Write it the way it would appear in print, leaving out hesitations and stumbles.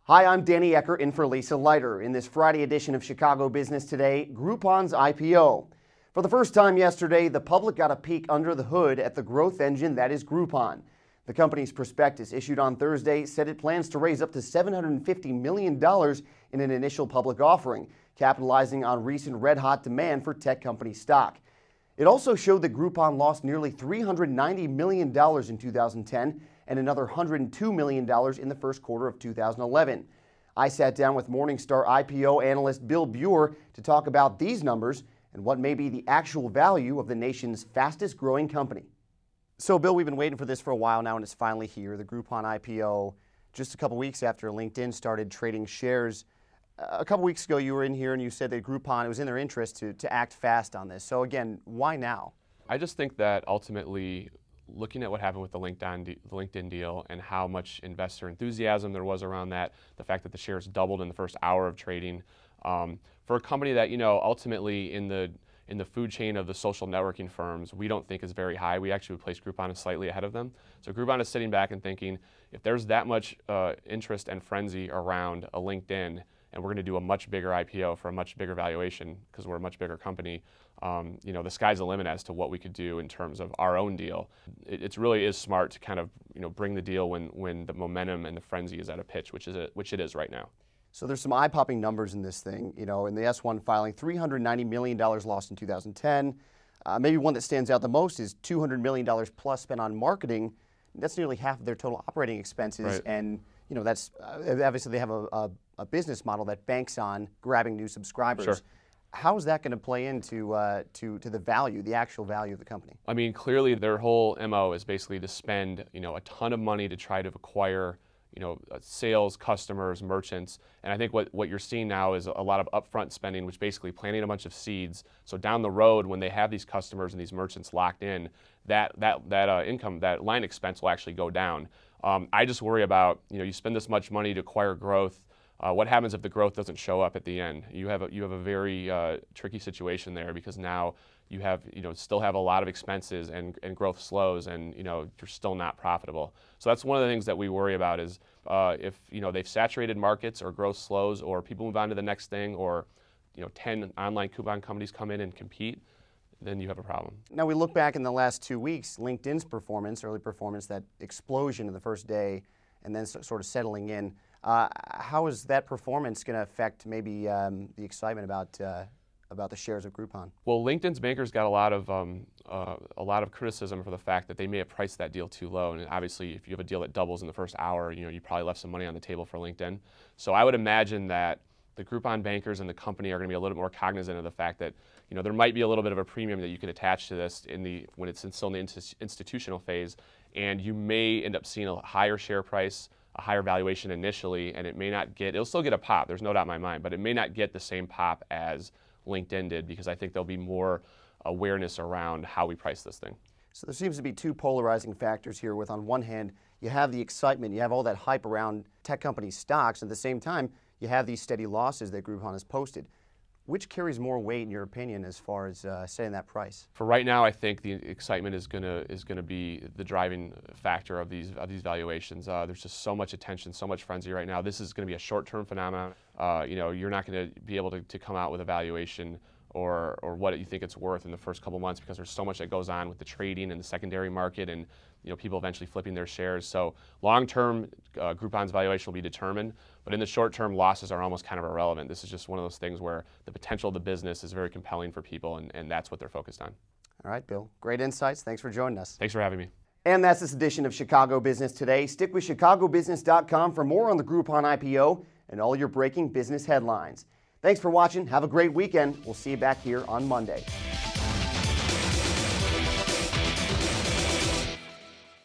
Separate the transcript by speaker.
Speaker 1: Hi, I'm Danny Ecker in for Lisa Leiter. In this Friday edition of Chicago Business Today, Groupon's IPO. For the first time yesterday, the public got a peek under the hood at the growth engine that is Groupon. The company's prospectus issued on Thursday said it plans to raise up to $750 million in an initial public offering, capitalizing on recent red-hot demand for tech company stock. It also showed that Groupon lost nearly $390 million in 2010 and another $102 million in the first quarter of 2011. I sat down with Morningstar IPO analyst Bill Buer to talk about these numbers and what may be the actual value of the nation's fastest growing company. So Bill, we've been waiting for this for a while now and it's finally here, the Groupon IPO, just a couple weeks after LinkedIn started trading shares. A couple weeks ago you were in here and you said that Groupon, it was in their interest to act fast on this. So again, why now?
Speaker 2: I just think that ultimately, looking at what happened with the LinkedIn deal and how much investor enthusiasm there was around that, the fact that the shares doubled in the first hour of trading, for a company that, ultimately in the food chain of the social networking firms, we don't think is very high. We actually would place Groupon as slightly ahead of them. So Groupon is sitting back and thinking, if there's that much interest and frenzy around a LinkedIn, and we're going to do a much bigger IPO for a much bigger valuation because we're a much bigger company, the sky's the limit as to what we could do in terms of our own deal. It really is smart to kind of bring the deal when the momentum and the frenzy is at a pitch, which it is right now.
Speaker 1: So there's some eye-popping numbers in this thing. In the S1 filing, $390 million lost in 2010. Maybe one that stands out the most is $200 million plus spent on marketing. That's nearly half of their total operating expenses,
Speaker 2: right.
Speaker 1: And that's obviously they have a business model that banks on grabbing new subscribers.
Speaker 2: Sure.
Speaker 1: How is that going to play into to the value, the actual value of the company?
Speaker 2: I mean, clearly their whole MO is basically to spend a ton of money to try to acquire sales, customers, merchants, and I think what you're seeing now is a lot of upfront spending, which basically planting a bunch of seeds. So down the road, when they have these customers and these merchants locked in, that income, that line expense will actually go down. I just worry about you spend this much money to acquire growth. What happens if the growth doesn't show up at the end? You have a very tricky situation there because now you have still have a lot of expenses and growth slows and you're still not profitable. So that's one of the things that we worry about is if they've saturated markets or growth slows or people move on to the next thing or 10 online coupon companies come in and compete, then you have a problem. Now
Speaker 1: we look back in the last 2 weeks, LinkedIn's performance, early performance, that explosion in the first day and then sort of settling in. How is that performance going to affect maybe the excitement about the shares of Groupon?
Speaker 2: Well, LinkedIn's bankers got a lot of criticism for the fact that they may have priced that deal too low. And obviously, if you have a deal that doubles in the first hour, you probably left some money on the table for LinkedIn. So I would imagine that the Groupon bankers and the company are going to be a little bit more cognizant of the fact that there might be a little bit of a premium that you can attach to this when it's still in the institutional phase, and you may end up seeing a higher share price, a higher valuation initially, and it'll still get a pop, there's no doubt in my mind, but it may not get the same pop as LinkedIn did because I think there'll be more awareness around how we price this thing.
Speaker 1: So there seems to be two polarizing factors here with, on one hand, you have the excitement, you have all that hype around tech company stocks, and at the same time, you have these steady losses that Groupon has posted. Which carries more weight in your opinion as far as setting that price?
Speaker 2: For right now, I think the excitement is gonna be the driving factor of these valuations. There's just so much attention, so much frenzy right now. This is going to be a short-term phenomenon. You're not going to be able to come out with a valuation or what you think it's worth in the first couple months because there's so much that goes on with the trading and the secondary market and people eventually flipping their shares. So long-term, Groupon's valuation will be determined, but in the short-term, losses are almost kind of irrelevant. This is just one of those things where the potential of the business is very compelling for people, and that's what they're focused on.
Speaker 1: All right, Bill. Great insights. Thanks for joining us.
Speaker 2: Thanks for having me.
Speaker 1: And that's this edition of Chicago Business Today. Stick with chicagobusiness.com for more on the Groupon IPO and all your breaking business headlines. Thanks for watching. Have a great weekend. We'll see you back here on Monday.